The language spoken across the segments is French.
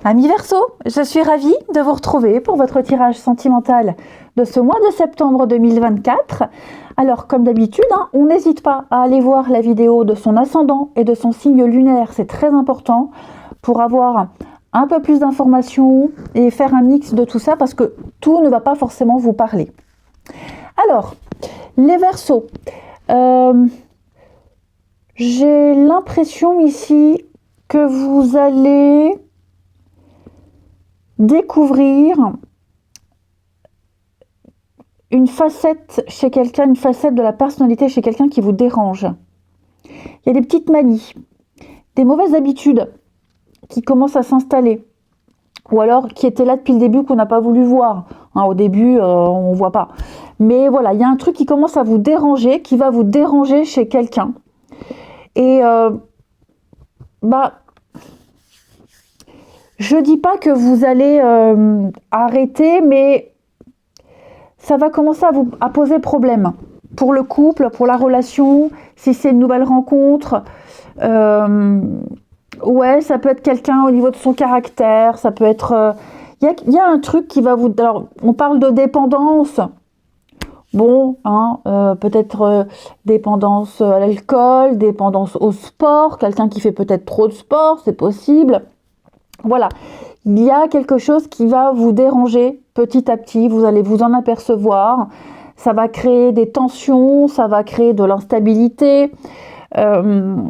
Amis Verseau, je suis ravie de vous retrouver pour votre tirage sentimental de ce mois de septembre 2024. Alors, comme d'habitude, on n'hésite pas à aller voir la vidéo de son ascendant et de son signe lunaire, c'est très important pour avoir un peu plus d'informations et faire un mix de tout ça parce que tout ne va pas forcément vous parler. Alors, les Verseaux, j'ai l'impression ici que vous allez découvrir une facette chez quelqu'un, une facette de la personnalité chez quelqu'un qui vous dérange. Il y a des petites manies, des mauvaises habitudes qui commencent à s'installer, ou alors qui étaient là depuis le début qu'on n'a pas voulu voir. Au début, on ne voit pas. Mais voilà, il y a un truc qui commence à vous déranger, qui va vous déranger chez quelqu'un. Et je dis pas que vous allez arrêter, mais ça va commencer à poser problème pour le couple, pour la relation, si c'est une nouvelle rencontre. Ouais, ça peut être quelqu'un au niveau de son caractère, ça peut être... Il y a un truc qui va vous... Alors, on parle de dépendance. Bon, peut-être dépendance à l'alcool, dépendance au sport, quelqu'un qui fait peut-être trop de sport, c'est possible. Voilà, il y a quelque chose qui va vous déranger petit à petit, vous allez vous en apercevoir, ça va créer des tensions, ça va créer de l'instabilité. Je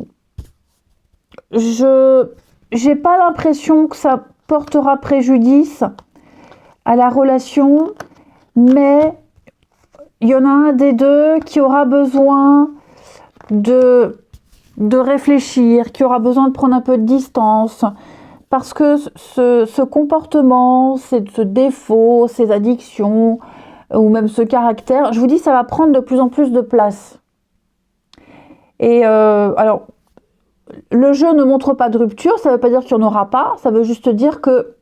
n'ai pas l'impression que ça portera préjudice à la relation, mais il y en a un des deux qui aura besoin de réfléchir, qui aura besoin de prendre un peu de distance, parce que ce comportement, ce défaut, ces addictions, ou même ce caractère, je vous dis, ça va prendre de plus en plus de place. Et alors, le jeu ne montre pas de rupture, ça ne veut pas dire qu'il n'y en aura pas, ça veut juste dire que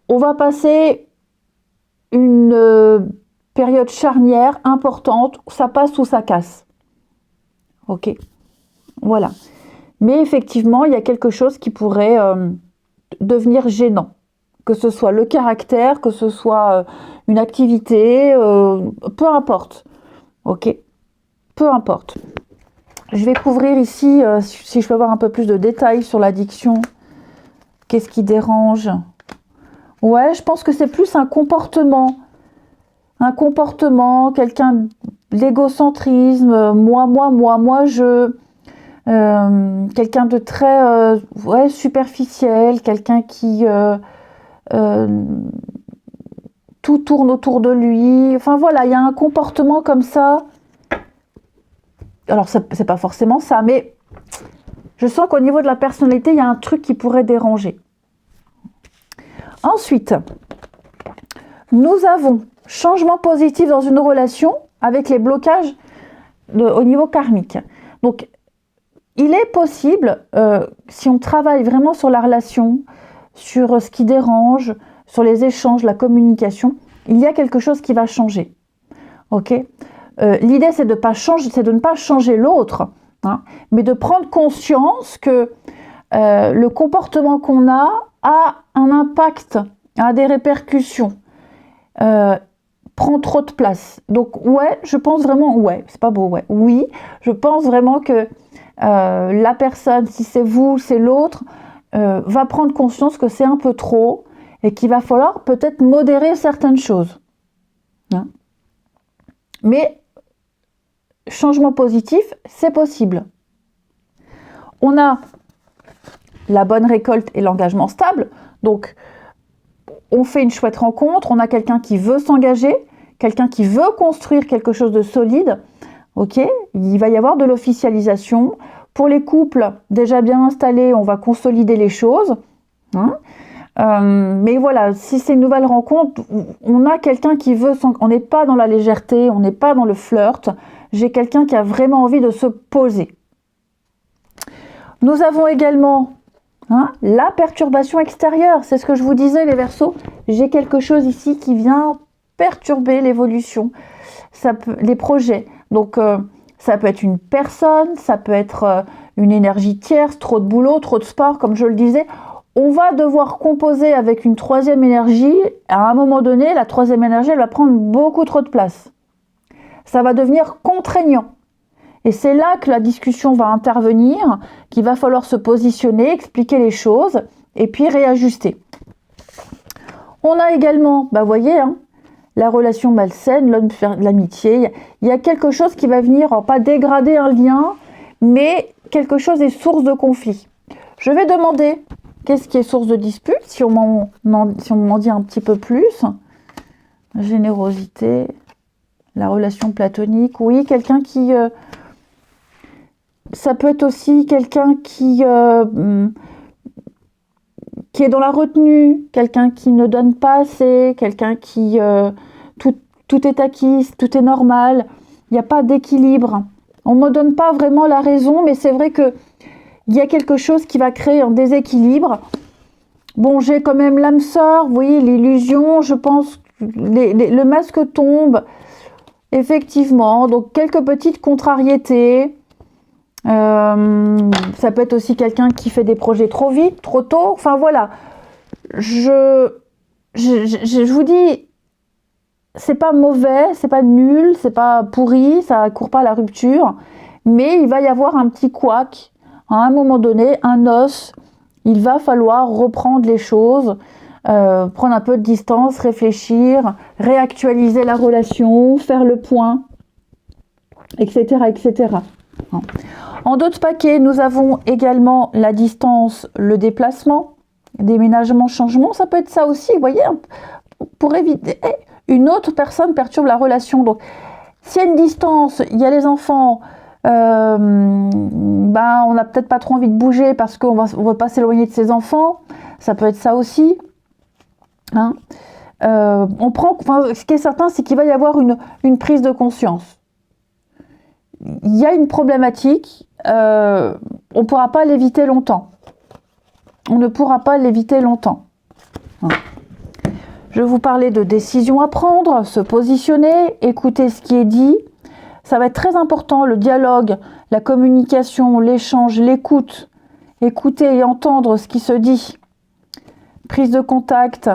on va passer une période charnière importante, où ça passe ou ça casse. Ok, voilà. Mais effectivement, il y a quelque chose qui pourrait devenir gênant. Que ce soit le caractère, que ce soit une activité, peu importe. Ok, peu importe. Je vais couvrir ici, si je peux avoir un peu plus de détails sur l'addiction. Qu'est-ce qui dérange? Ouais, je pense que c'est plus un comportement. Un comportement, quelqu'un, l'égocentrisme, moi, je... quelqu'un de très superficiel, quelqu'un qui tout tourne autour de lui. Enfin voilà, il y a un comportement comme ça. Alors c'est pas forcément ça, mais je sens qu'au niveau de la personnalité, il y a un truc qui pourrait déranger. Ensuite, nous avons changement positif dans une relation avec les blocages au niveau karmique. Donc, il est possible, si on travaille vraiment sur la relation, sur ce qui dérange, sur les échanges, la communication, il y a quelque chose qui va changer. Ok ? L'idée, c'est de ne pas changer l'autre, mais de prendre conscience que le comportement qu'on a un impact, a des répercussions, prend trop de place. Donc, ouais, je pense vraiment, ouais, c'est pas beau, ouais, oui, je pense vraiment que la personne, si c'est vous, c'est l'autre, va prendre conscience que c'est un peu trop et qu'il va falloir peut-être modérer certaines choses. Mais changement positif, c'est possible. On a la bonne récolte et l'engagement stable. Donc, on fait une chouette rencontre, on a quelqu'un qui veut s'engager, quelqu'un qui veut construire quelque chose de solide. Ok, il va y avoir de l'officialisation. Pour les couples déjà bien installés, on va consolider les choses. Mais voilà, si c'est une nouvelle rencontre, on a quelqu'un qui veut... On n'est pas dans la légèreté, on n'est pas dans le flirt. J'ai quelqu'un qui a vraiment envie de se poser. Nous avons également la perturbation extérieure. C'est ce que je vous disais, les Verseaux. J'ai quelque chose ici qui vient perturber l'évolution, les projets. Donc, ça peut être une personne, ça peut être une énergie tierce, trop de boulot, trop de sport, comme je le disais. on va devoir composer avec une troisième énergie. À un moment donné, la troisième énergie, elle va prendre beaucoup trop de place. Ça va devenir contraignant. Et c'est là que la discussion va intervenir, qu'il va falloir se positionner, expliquer les choses et puis réajuster. On a également, vous voyez, hein, la relation malsaine, l'amitié. Il y a quelque chose qui va venir, pas dégrader un lien, mais quelque chose est source de conflit. Je vais demander qu'est-ce qui est source de dispute, si on m'en dit un petit peu plus. Générosité, la relation platonique, oui, quelqu'un qui... ça peut être aussi quelqu'un qui est dans la retenue, quelqu'un qui ne donne pas assez, quelqu'un qui... tout est acquis, tout est normal, il n'y a pas d'équilibre. On ne me donne pas vraiment la raison, mais c'est vrai que il y a quelque chose qui va créer un déséquilibre. Bon, j'ai quand même l'âme sœur, vous voyez, l'illusion, je pense, le masque tombe, effectivement, donc quelques petites contrariétés. Ça peut être aussi quelqu'un qui fait des projets trop vite, trop tôt, enfin voilà. Je vous dis, c'est pas mauvais, c'est pas nul, c'est pas pourri, ça court pas à la rupture, mais il va y avoir un petit couac. À un moment donné, un os, il va falloir reprendre les choses, prendre un peu de distance, réfléchir, réactualiser la relation, faire le point, etc., etc. En d'autres paquets, nous avons également la distance, le déplacement, déménagement, changement. Ça peut être ça aussi, vous voyez, pour éviter une autre personne perturbe la relation. Donc, s'il y a une distance, il y a les enfants... on n'a peut-être pas trop envie de bouger parce qu'on ne veut pas s'éloigner de ses enfants, ça peut être ça aussi, hein. Ce qui est certain, c'est qu'il va y avoir une prise de conscience. Il y a une problématique, on ne pourra pas l'éviter longtemps, hein. Je vais vous parler de décisions à prendre, se positionner, écouter ce qui est dit. Ça va être très important, le dialogue, la communication, l'échange, l'écoute. Écouter et entendre ce qui se dit. Prise de contact,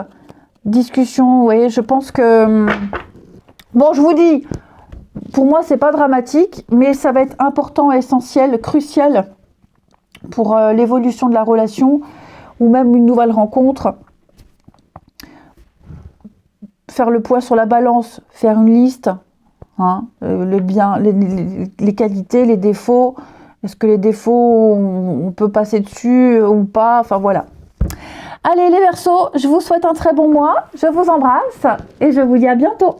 discussion, oui, je pense que... Bon, je vous dis, pour moi, c'est pas dramatique, mais ça va être important, essentiel, crucial pour l'évolution de la relation ou même une nouvelle rencontre. Faire le poids sur la balance, faire une liste. Hein, le bien, les qualités, les défauts, est-ce que les défauts, on peut passer dessus ou pas, enfin voilà. Allez les Verseaux, je vous souhaite un très bon mois, je vous embrasse et je vous dis à bientôt.